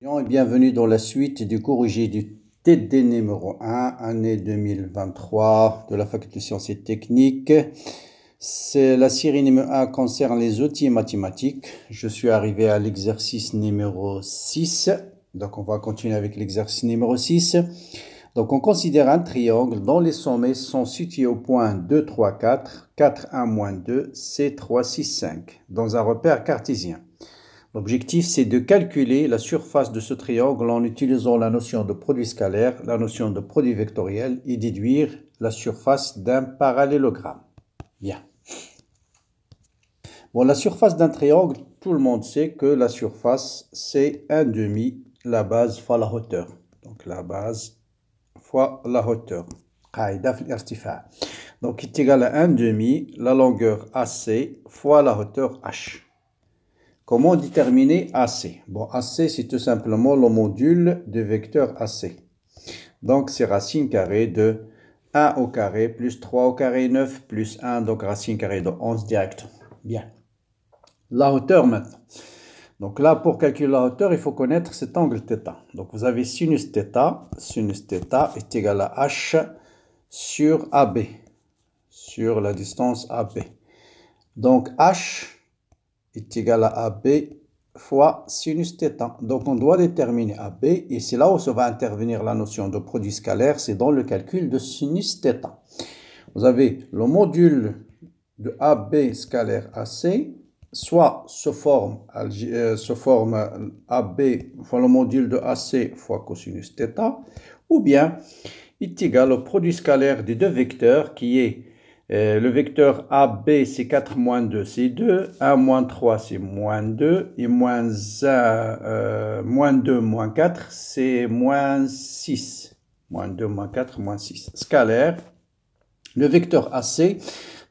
Et bienvenue dans la suite du cours du TD numéro 1, année 2023 de la faculté de sciences et techniques. La série numéro 1 concerne les outils mathématiques. Je suis arrivé à l'exercice numéro 6. Donc on va continuer avec l'exercice numéro 6. Donc on considère un triangle dont les sommets sont situés au point 2, 3, 4, 4, 1, moins 2, C, 3, 6, 5, dans un repère cartésien. L'objectif, c'est de calculer la surface de ce triangle en utilisant la notion de produit scalaire, la notion de produit vectoriel et déduire la surface d'un parallélogramme. Bien. Bon, la surface d'un triangle, tout le monde sait que la surface, c'est 1/2 la base fois la hauteur. Donc, la base fois la hauteur. Donc, est égal à 1/2 la longueur AC fois la hauteur H. Comment déterminer AC? Bon, AC, c'est tout simplement le module de vecteur AC. Donc, c'est racine carrée de 1 au carré plus 3 au carré 9 plus 1, donc racine carrée de 11 directement. Bien. La hauteur maintenant. Donc là, pour calculer la hauteur, il faut connaître cet angle θ. Donc, vous avez sinus θ est égal à H sur AB, sur la distance AB. Donc, H est égal à AB fois sinus θ. Donc, on doit déterminer AB, et c'est là où ça va intervenir la notion de produit scalaire, c'est dans le calcul de sinus θ. Vous avez le module de AB scalaire AC, soit se forme AB fois le module de AC fois cosinus θ, ou bien est égal au produit scalaire des deux vecteurs qui est le vecteur AB, c'est 4 moins 2, c'est 2. 1 moins 3, c'est moins 2. Et moins 2 moins 4, c'est moins 6. Moins 2 moins 4, moins 6. Scalaire. Le vecteur AC,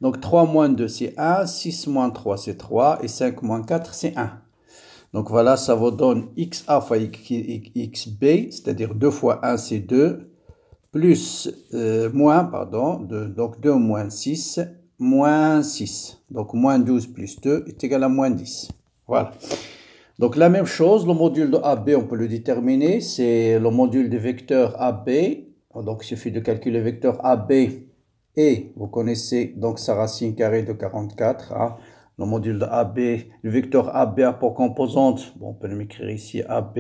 donc 3 moins 2, c'est 1. 6 moins 3, c'est 3. Et 5 moins 4, c'est 1. Donc voilà, ça vous donne XA fois XB, c'est-à-dire 2 fois 1, c'est 2. Plus, donc 2 moins 6, moins 6. Donc moins 12 plus 2 est égal à moins 10. Voilà. Donc la même chose, le module de AB, on peut le déterminer. C'est le module des vecteurs AB. Donc il suffit de calculer le vecteur AB. Et vous connaissez donc sa racine carrée de 44. Hein. Le module de AB, le vecteur AB a pour composante, bon, on peut l'écrire ici, AB.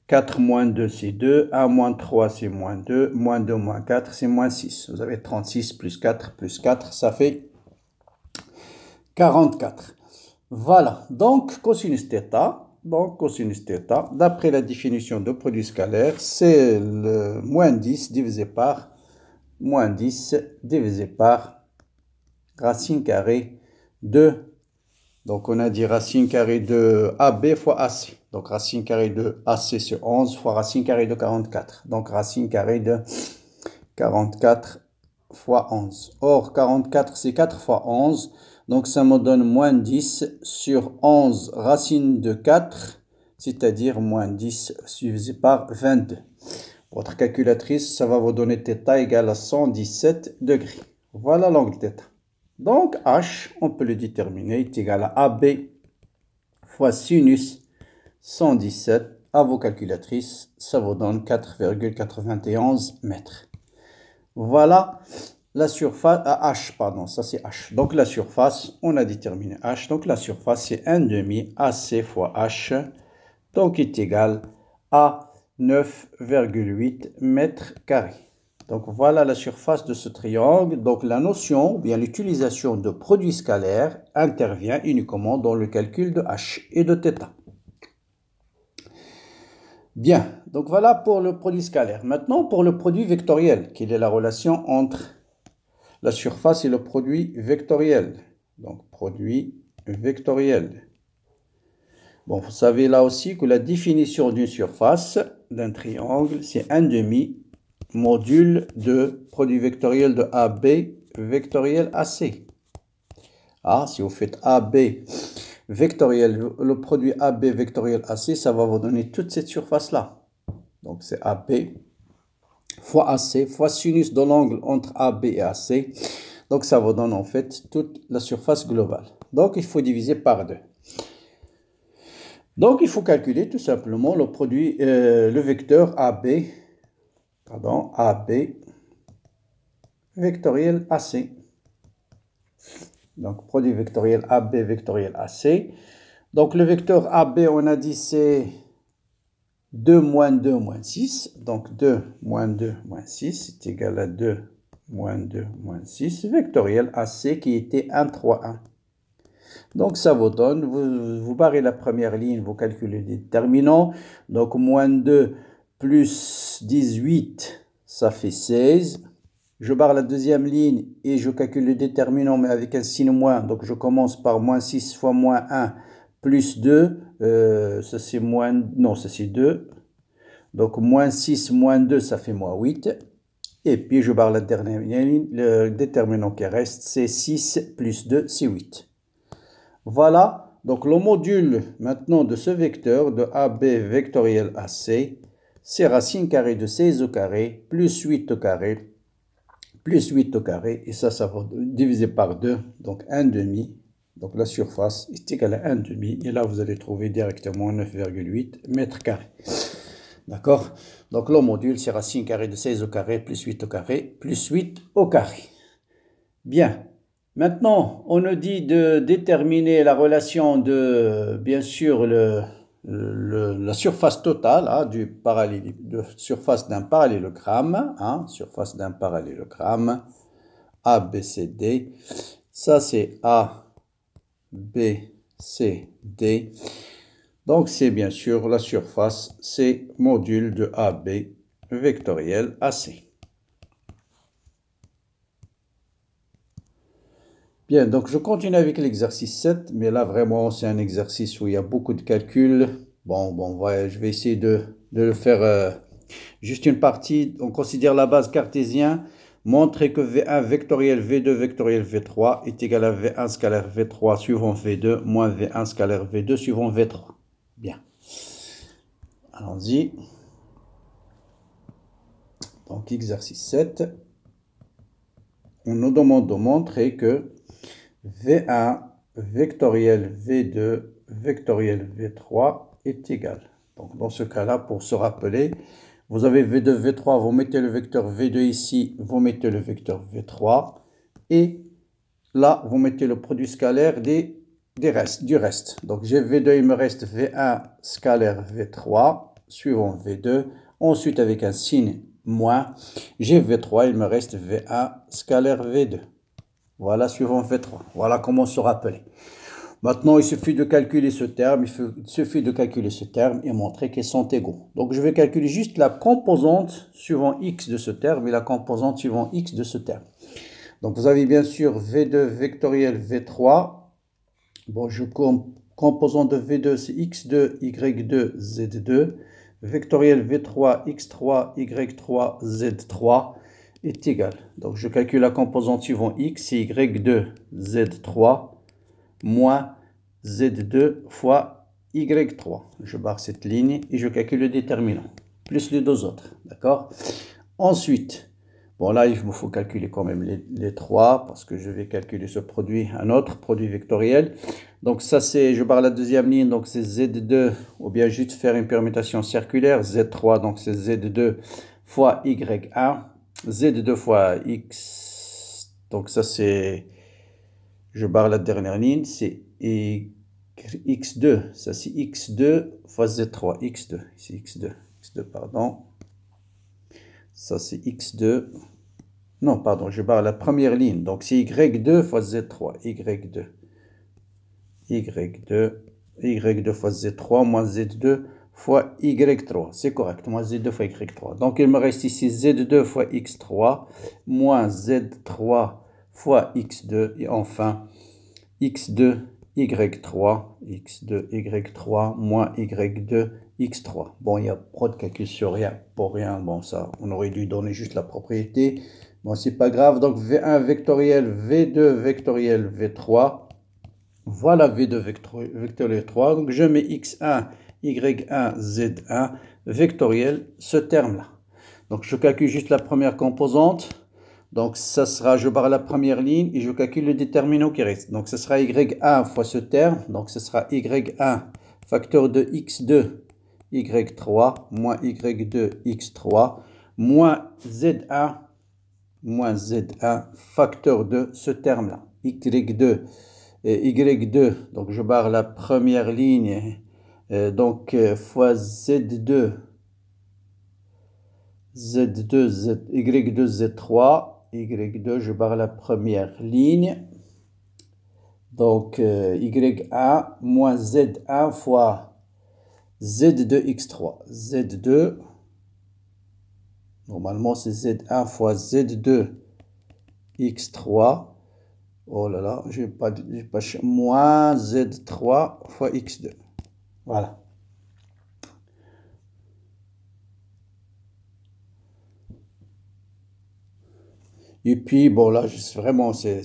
4 moins 2, c'est 2. 1 moins 3, c'est moins 2. Moins 2 moins 4, c'est moins 6. Vous avez 36 plus 4, ça fait 44. Voilà. Donc, cosinus θ. Donc, cosinus θ, d'après la définition de produit scalaire, c'est le moins 10 divisé par racine carrée de. Donc, on a dit racine carrée de AB fois AC. Donc, racine carrée de AC, c'est 11 fois racine carrée de 44. Donc, racine carrée de 44 fois 11. Or, 44, c'est 4 fois 11. Donc, ça me donne moins 10 sur 11 racine de 4, c'est-à-dire moins 10 divisé par 22. Votre calculatrice, ça va vous donner θ égale à 117 degrés. Voilà l'angle θ. Donc, H, on peut le déterminer, est égal à AB fois sinus 117. À vos calculatrices, ça vous donne 4,91 mètres. Voilà la surface, H, pardon, ça c'est H. Donc, la surface, on a déterminé H. Donc, la surface, c'est 1/2 AC fois H. Donc, est égal à 9,8 mètres carrés. Donc, voilà la surface de ce triangle. Donc, la notion, ou bien l'utilisation de produit scalaire intervient uniquement dans le calcul de H et de θ. Bien, donc voilà pour le produit scalaire. Maintenant, pour le produit vectoriel, quelle est la relation entre la surface et le produit vectoriel? Donc, produit vectoriel. Bon, vous savez là aussi que la définition d'une surface d'un triangle, c'est 1/2 module de produit vectoriel de AB vectoriel AC. Ah, si vous faites AB vectoriel, le produit AB vectoriel AC, ça va vous donner toute cette surface-là. Donc, c'est AB fois AC fois sinus de l'angle entre AB et AC. Donc, ça vous donne en fait toute la surface globale. Donc, il faut diviser par 2. Donc, il faut calculer tout simplement le produit, le vecteur AB, vectoriel AC. Donc, produit vectoriel AB vectoriel AC. Donc, le vecteur AB, on a dit c'est 2 moins 2 moins 6. Donc, 2 moins 2 moins 6 est égal à 2 moins 2 moins 6. Vectoriel AC qui était 1, 3, 1. Donc, ça vous donne, vous barrez la première ligne, vous calculez les déterminants. Donc, moins 2 plus 18, ça fait 16. Je barre la deuxième ligne et je calcule le déterminant, mais avec un signe moins. Donc, je commence par moins 6 fois moins 1 plus 2. Ça, c'est moins... Non, ça, c'est 2. Donc, moins 6 moins 2, ça fait moins 8. Et puis, je barre la dernière ligne. Le déterminant qui reste, c'est 6 plus 2, c'est 8. Voilà. Donc, le module maintenant de ce vecteur, de AB vectoriel AC, c'est racine carrée de 16 au carré plus 8 au carré plus 8 au carré, et ça va diviser par 2, donc 1 demi. Donc la surface est égale à 1 demi, et là vous allez trouver directement 9,8 mètres carrés. D'accord? Donc le module, c'est racine carrée de 16 au carré plus 8 au carré plus 8 au carré. Bien. Maintenant, on nous dit de déterminer la relation de, bien sûr, la surface totale de surface d'un parallélogramme, surface d'un parallélogramme A, B, C, D. Ça, c'est A, B, C, D. Donc, c'est bien sûr la surface, c'est module de AB vectoriel AC. Bien, donc je continue avec l'exercice 7, mais là vraiment c'est un exercice où il y a beaucoup de calculs. Bon, je vais essayer de le faire juste une partie. On considère la base cartésienne. Montrer que V1 vectoriel V2 vectoriel V3 est égal à V1 scalaire V3 suivant V2 moins V1 scalaire V2 suivant V3. Bien. Allons-y. Donc exercice 7. On nous demande de montrer que V1 vectoriel V2 vectoriel V3 est égal. Donc dans ce cas-là, pour se rappeler, vous avez V2, V3, vous mettez le vecteur V2 ici, vous mettez le vecteur V3, et là, vous mettez le produit scalaire du reste. Donc j'ai V2, il me reste V1 scalaire V3, suivant V2, ensuite avec un signe moins, j'ai V3, il me reste V1 scalaire V2. Voilà, suivant V3. Voilà comment se rappeler. Maintenant, il suffit de calculer ce terme. Et montrer qu'ils sont égaux. Donc, je vais calculer juste la composante suivant x de ce terme et la composante suivant x de ce terme. Donc, vous avez bien sûr V2 vectoriel V3. Bon, composante de V2, c'est x2, y2, z2. Vectoriel V3, x3, y3, z3. Est égal. Donc, je calcule la composante suivant x, c'est y2, z3, moins z2 fois y3. Je barre cette ligne et je calcule le déterminant, plus les deux autres. D'accord? Ensuite, bon là, il me faut calculer quand même les trois, parce que je vais calculer ce produit, un autre produit vectoriel. Donc ça, c'est, je barre la deuxième ligne, donc c'est z2, ou bien juste faire une permutation circulaire, z3, donc c'est z2 fois y1. Z2 fois x, donc ça c'est, je barre la dernière ligne, c'est x2, ça c'est x2 fois z3, x2, c'est x2, pardon, ça c'est x2, non pardon, je barre la première ligne, donc c'est y2 fois z3, y2 fois z3 moins z2 fois y3, c'est correct, moins z2 fois y3. Donc, il me reste ici z2 fois x3, moins z3 fois x2, et enfin, x2, y3, moins y2, x3. Bon, il y a trop de calculs sur rien, pour rien. Bon, ça, on aurait dû donner juste la propriété. Bon, c'est pas grave. Donc, V1 vectoriel, V2 vectoriel, V3. Voilà V2 vectoriel 3. Donc, je mets x1, y1, z1 vectoriel, ce terme-là. Donc, je calcule juste la première composante. Donc, ça sera, je barre la première ligne et je calcule le déterminant qui reste. Donc, ce sera y1 fois ce terme. Donc, ce sera y1 facteur de x2, y3, moins y2, x3, moins z1, facteur de ce terme-là, y2, y2, donc je barre la première ligne, donc fois z2, y2, z3, y2, je barre la première ligne, donc y1 moins z1 fois z2 x3, z2, normalement c'est z1 fois z2 x3, oh là là, j'ai pas moins z3 fois x2, voilà. Et puis, bon, là, vraiment, c'est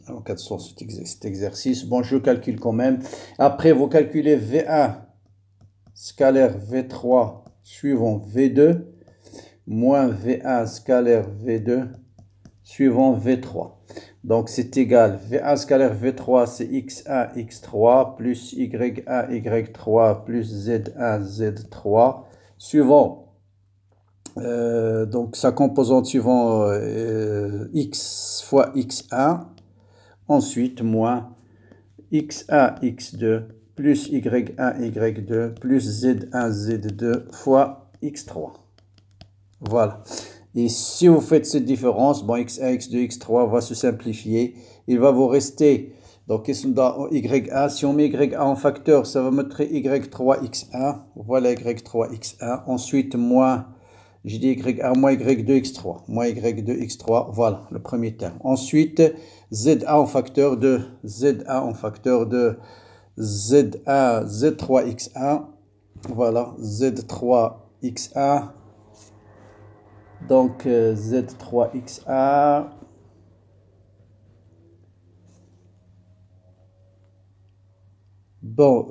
en cas de sens cet exercice. Bon, je calcule quand même. Après, vous calculez V1 scalaire V3 suivant V2 moins V1 scalaire V2 suivant V3. Donc, c'est égal. V1 scalaire V3, c'est X1, X3 plus Y1, Y3 plus Z1, Z3 suivant. Donc sa composante suivant x fois x1, ensuite moins x1, x2 plus y1, y2 plus z1, z2 fois x3. Voilà. Et si vous faites cette différence, bon, x1, x2, x3 va se simplifier. Il va vous rester, donc dans y1, si on met y1 en facteur, ça va mettre y3, x1. Voilà y3, x1. Ensuite, moins, j'ai dit y1 moins y2, x3. Moins y2, x3, voilà, le premier terme. Ensuite, z1 en facteur de z1 en facteur de z1, z3, x1. Voilà, z3, x1. Donc, z3, x1. Bon,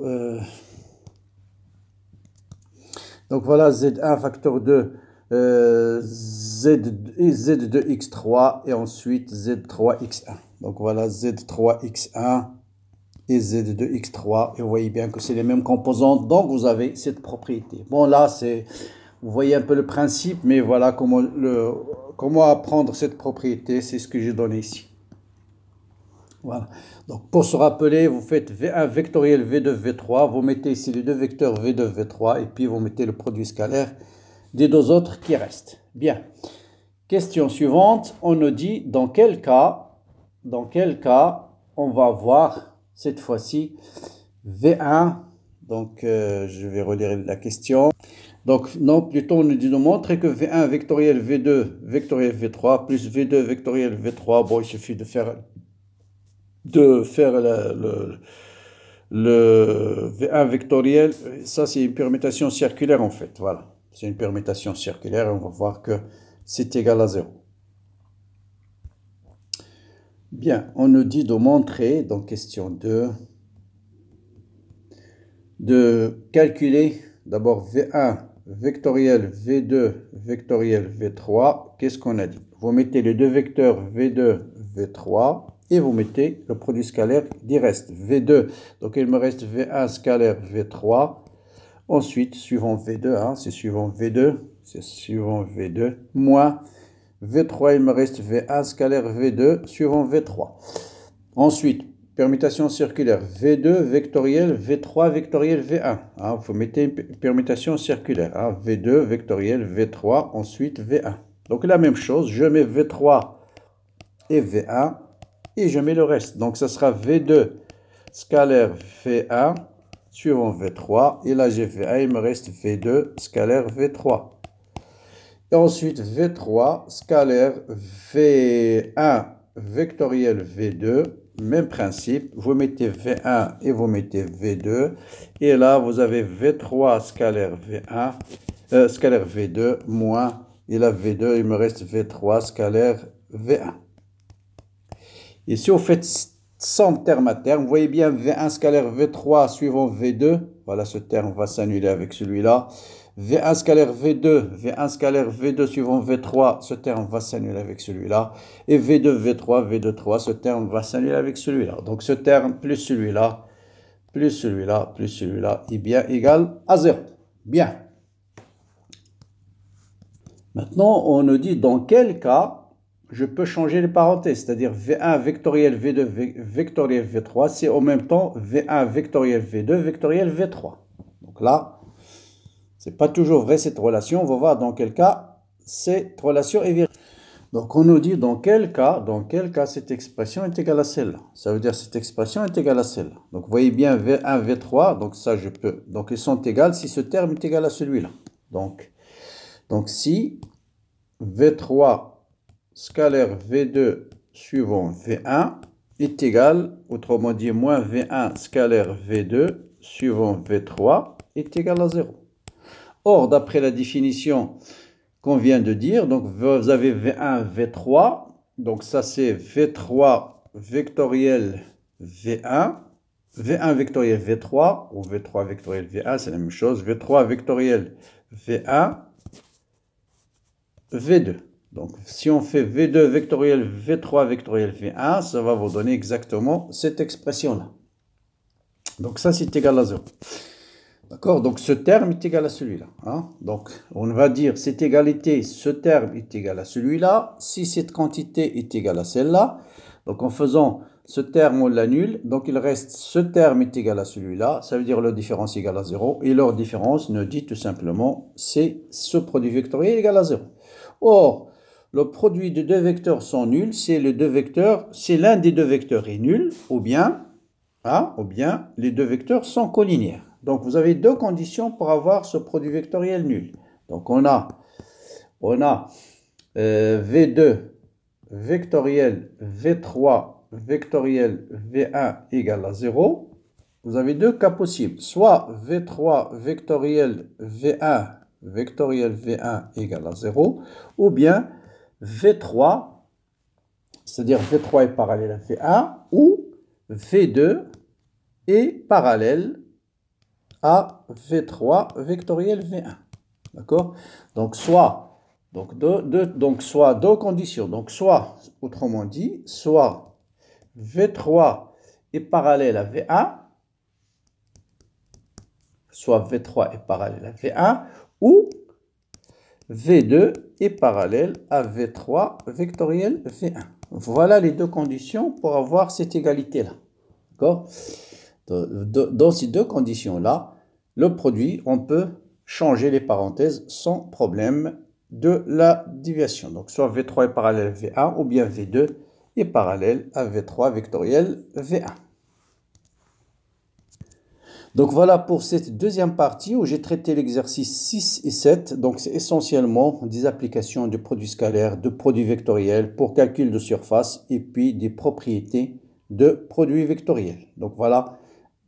donc voilà, z1 facteur de z2x3 et ensuite z3x1. Donc voilà, z3x1 et z2x3. Et vous voyez bien que c'est les mêmes composantes, donc vous avez cette propriété. Bon, là, vous voyez un peu le principe, mais voilà comment apprendre cette propriété, c'est ce que j'ai donné ici. Voilà. Donc, pour se rappeler, vous faites V1 vectoriel V2, V3. Vous mettez ici les deux vecteurs V2, V3. Et puis, vous mettez le produit scalaire des deux autres qui restent. Bien. Question suivante. On nous dit dans quel cas on va avoir cette fois-ci V1. Donc, je vais relire la question. Donc, non, plutôt, on nous dit de montrer que V1 vectoriel V2 vectoriel V3 plus V2 vectoriel V3. Bon, il suffit de faire le V1 vectoriel, ça c'est une permutation circulaire en fait, voilà. C'est une permutation circulaire et on va voir que c'est égal à 0. Bien, on nous dit de montrer, dans question 2, de calculer d'abord V1 vectoriel V2 vectoriel V3. Qu'est-ce qu'on a dit? Vous mettez les deux vecteurs V2, V3 et vous mettez le produit scalaire du reste, V2. Donc il me reste V1 scalaire V3. Ensuite, suivant V2, hein, c'est suivant V2, moins V3, il me reste V1 scalaire V2 suivant V3. Ensuite, permutation circulaire, V2 vectoriel, V3 vectoriel, V1. Hein, vous mettez une permutation circulaire, hein, V2 vectoriel, V3, ensuite V1. Donc la même chose, je mets V3 et V1 et je mets le reste. Donc ça sera V2 scalaire V1 suivant V3. Et là j'ai V1, il me reste V2 scalaire V3. Et ensuite V3 scalaire V1 vectoriel V2. Même principe, vous mettez V1 et vous mettez V2. Et là, vous avez V3 scalaire V1, scalaire V2 moins, et là V2, il me reste V3 scalaire V1. Et si vous faites 100 terme à terme, vous voyez bien V1 scalaire V3 suivant V2. Voilà, ce terme va s'annuler avec celui-là. V1 scalaire V2, V1 scalaire V2 suivant V3, ce terme va s'annuler avec celui-là. Et V2, V3, V2, 3, ce terme va s'annuler avec celui-là. Donc ce terme plus celui-là, plus celui-là, est bien égal à 0. Bien. Maintenant, on nous dit dans quel cas je peux changer les parenthèses, c'est-à-dire V1 vectoriel V2 vectoriel V3, c'est en même temps V1 vectoriel V2 vectoriel V3. Donc là, c'est pas toujours vrai cette relation. On va voir dans quel cas cette relation est vérifiée. Donc on nous dit dans quel cas cette expression est égale à celle-là. Ça veut dire cette expression est égale à celle-là. Donc vous voyez bien V1, V3, donc ça je peux. Donc ils sont égales si ce terme est égal à celui-là. Donc si V3 scalaire V2 suivant V1 est égal, autrement dit moins V1 scalaire V2 suivant V3 est égal à 0. Or, d'après la définition qu'on vient de dire, donc vous avez V1, V3, donc ça c'est V3 vectoriel V1, V1 vectoriel V3, ou V3 vectoriel V1, c'est la même chose, V3 vectoriel V1, V2. Donc, si on fait V2 vectoriel V3 vectoriel V1, ça va vous donner exactement cette expression-là. Donc, ça, c'est égal à 0. D'accord? Donc, ce terme est égal à celui-là. Hein? Donc, on va dire cette égalité, ce terme est égal à celui-là, si cette quantité est égale à celle-là. Donc, en faisant ce terme, on l'annule. Donc, il reste ce terme est égal à celui-là. Ça veut dire leur différence est égale à 0. Et leur différence nous dit tout simplement, c'est ce produit vectoriel égal à 0. Or, le produit de deux vecteurs sont nuls, c'est l'un des deux vecteurs est nul, ou bien les deux vecteurs sont collinéaires. Donc vous avez deux conditions pour avoir ce produit vectoriel nul. Donc on a V2 vectoriel V3 vectoriel V1 égale à 0. Vous avez deux cas possibles, soit V3 vectoriel V1 égale à 0, ou bien V3, c'est-à-dire V3 est parallèle à V1, ou V2 est parallèle à V3 vectoriel V1. D'accord? Donc, soit deux conditions. Donc, soit, autrement dit, soit V3 est parallèle à V1, soit V3 est parallèle à V1, ou V2 est parallèle à V3 vectoriel V1. Voilà les deux conditions pour avoir cette égalité-là. D'accord? Dans ces deux conditions-là, le produit, on peut changer les parenthèses sans problème de la déviation. Donc, soit V3 est parallèle à V1 ou bien V2 est parallèle à V3 vectoriel V1. Donc voilà pour cette deuxième partie où j'ai traité l'exercice 6 et 7. Donc c'est essentiellement des applications de produits scalaires, de produits vectoriels pour calcul de surface et puis des propriétés de produits vectoriels. Donc voilà.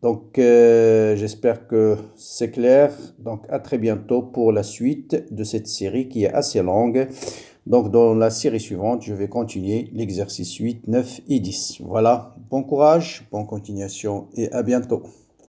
Donc j'espère que c'est clair. Donc à très bientôt pour la suite de cette série qui est assez longue. Donc dans la série suivante, je vais continuer l'exercice 8, 9 et 10. Voilà. Bon courage, bonne continuation et à bientôt.